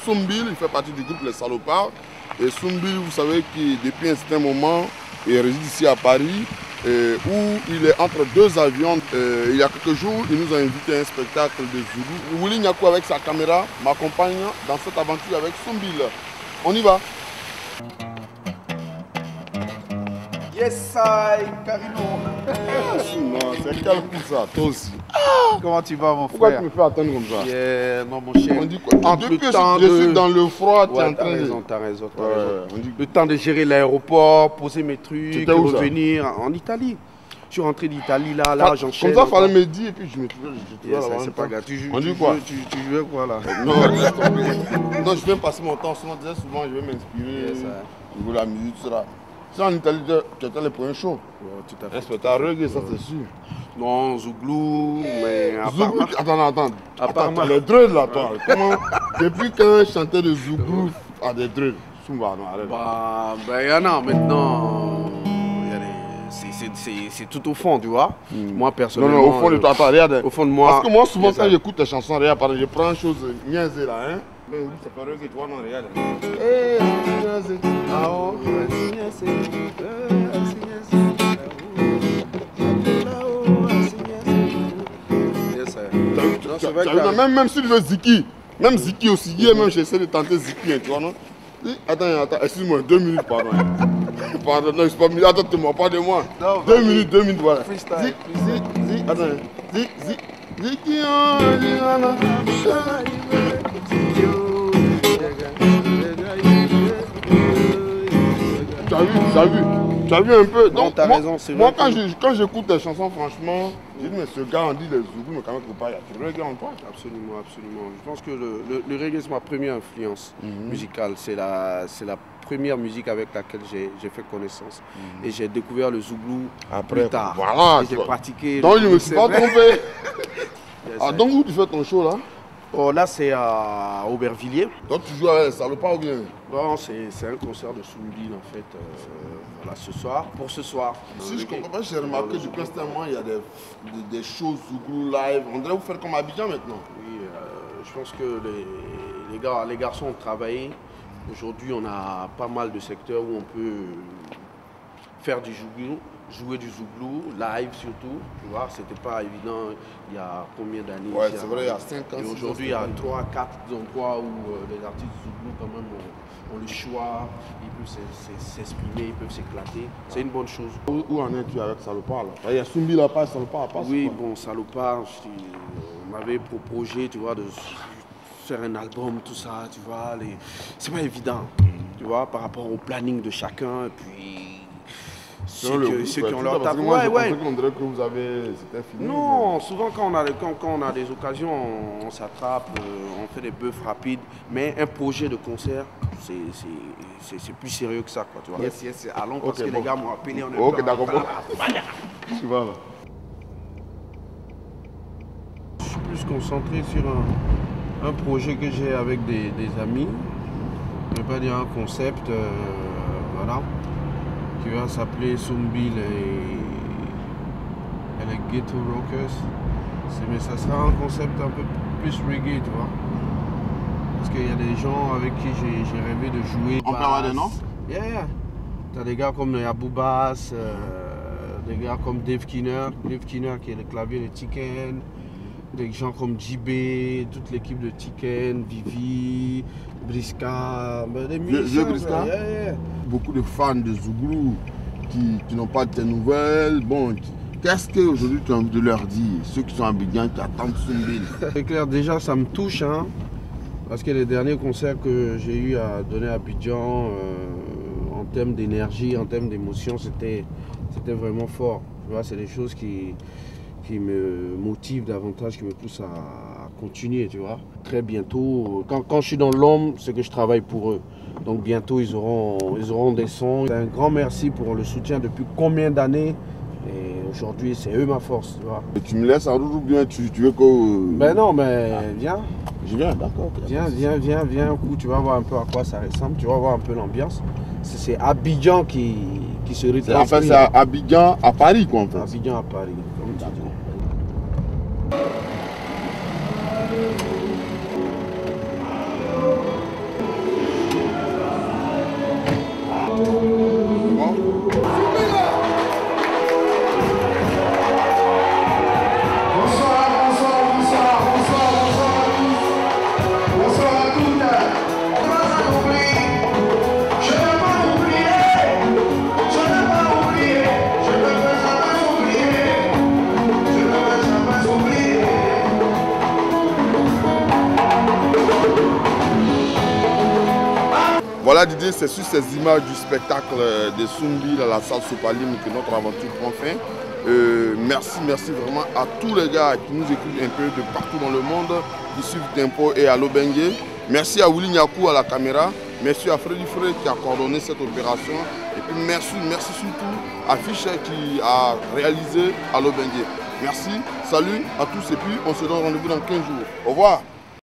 Soumbil, il fait partie du groupe Les Salopards. Et Soumbil, vous savez que depuis un certain moment, il réside ici à Paris, où il est entre deux avions. Il y a quelques jours, il nous a invité à un spectacle de Zoulou. Willy Nyakou avec sa caméra m'accompagne dans cette aventure avec Soumbil. On y va. Yes, I, Carino. Non, c'est quel coup ça, toi aussi. Comment tu vas, mon Pourquoi frère? tu me fais attendre comme ça? Yeah, non, mon cher. On dit quoi? Depuis que je suis dans le froid, tu es en train de... T'as raison. on dit... Le temps de gérer l'aéroport, poser mes trucs, où, revenir en Italie. Je suis rentré d'Italie, là, j'enchaîne. Comme ça, il fallait me dire, et puis je me trouvais là-bas. C'est pas grave. On dit quoi? Tu jouais quoi, là? Non, je viens passer mon temps. Souvent, je vais m'inspirer au niveau de la musique, tout ça. Si en Italie, tu étais les premiers shows. Tout à fait. Un spectacle reggae, ça c'est sûr. Non, Zouglou, mais Zouglou, attends. Apparemment. Les dreads là, toi. Comment? Depuis qu'un chanteur de Zouglou a des dreads, Soumba, non, arrête. Ben, il y en a maintenant. C'est tout au fond, tu vois. Moi, personnellement. Non, au fond de toi, regarde. Au fond de moi. Parce que moi, souvent, quand j'écoute les chansons, regarde, je prends une chose niaisée là, hein. Mais oui, ça fait reggae, toi, non, regarde. Eh, niaisée. Ah, oh, même si tu veux Ziki, même Ziki aussi, hier même j'essaie de tenter Ziki, hein, tu vois, non? Attends, excuse-moi, 2 minutes, pardon. Pardon, non, c'est pas minute, attends-moi, pas de moi. 2 minutes, voilà. Freestyle. Attends, Ziki, Tu as vu un peu? Donc, t'as raison, c'est moi, quand j'écoute les chansons, franchement, je dis, mais ce gars, on dit les Zoulous, mais quand même, il y a du reggae en toi. Absolument. Je pense que le reggae, c'est ma première influence musicale. C'est la première musique avec laquelle j'ai fait connaissance. Et j'ai découvert le Zouglou plus tard. Voilà. J'ai pratiqué. Donc, je ne me suis pas trompé. Donc, où tu fais ton show, là? Oh, là, c'est à Aubervilliers. Donc, tu joues avec les Salopards ou bien? Non, c'est un concert de Soumbil, en fait, voilà, pour ce soir. Si je comprends pas, j'ai remarqué depuis un certain moment, il y a des shows Zouglou live. On dirait vous faire comme Abidjan maintenant. Oui, je pense que les garçons ont travaillé. Aujourd'hui, on a pas mal de secteurs où on peut faire du Zouglou, jouer du Zouglou, live surtout. Tu vois, c'était pas évident il y a combien d'années? Ouais, c'est vrai, il y a 5 ans. Et aujourd'hui, il y a 3, 4 endroits où les artistes Zouglou, quand même, ont le choix, ils peuvent s'exprimer, ils peuvent s'éclater. C'est une bonne chose. Où en es-tu avec Salopard là? Il y a Soumbil à part, Salopard à part. Oui, bon, Salopard, on m'avait proposé, tu vois, de faire un album, tout ça, tu vois. C'est pas évident, tu vois, par rapport au planning de chacun. Et puis, ceux qui ont leur table. On dirait que vous avez. C'était fini. Non, souvent quand on a des occasions, on s'attrape, on fait des bœufs rapides. Mais un projet de concert, c'est plus sérieux que ça, quoi, tu vois. Yes, allons, parce que les gars m'ont appelé. Ok, d'accord. Tu vas là. Je suis plus concentré sur un projet que j'ai avec des amis. Je ne vais pas dire un concept, voilà, qui va s'appeler Soumbil et les Ghetto Rockers. Mais ça sera un concept un peu plus reggae, tu vois. Parce qu'il y a des gens avec qui j'ai rêvé de jouer. On peut avoir des noms? Yeah. T'as des gars comme Abou Bass, des gars comme Dave Kinner qui est le clavier de Tiken, des gens comme JB, toute l'équipe de Tiken, Vivi, Briska, des musiciens. Briska? Yeah. Beaucoup de fans de Zouglou qui n'ont pas de tes nouvelles. Bon, qu'est-ce qu'aujourd'hui tu as envie de leur dire? Ceux qui sont à Abidjan, qui attendent Soumbil. C'est clair, déjà ça me touche, hein, parce que les derniers concerts que j'ai eu à donner à Abidjan, en termes d'énergie, en termes d'émotion, c'était vraiment fort. Tu vois, c'est des choses qui me motivent davantage, qui me poussent à continuer, tu vois. Très bientôt, quand je suis dans l'ombre, c'est que je travaille pour eux. Donc bientôt, ils auront des sons. Un grand merci pour le soutien depuis combien d'années. Et aujourd'hui, c'est eux ma force, tu vois. Et tu me laisses en route ou bien tu veux que... Ben non, mais viens. Je viens, d'accord. Viens un coup, tu vas voir un peu à quoi ça ressemble, tu vas voir un peu l'ambiance. C'est Abidjan qui se retranscrit. En fait, c'est Abidjan à Paris, quoi, en fait. Abidjan à Paris, comme tu dis. Voilà l'idée, c'est sur ces images du spectacle de Sumbil à la salle Sopalim que notre aventure prend fin. Merci vraiment à tous les gars qui nous écoutent un peu de partout dans le monde, qui suivent Tempo et à Lobengue. Merci à Willy Nyakou à la caméra. Merci à Freddy Frey qui a coordonné cette opération. Et puis merci surtout à Fischer qui a réalisé à Lobengue. Merci, salut à tous et puis on se donne rendez-vous dans 15 jours. Au revoir.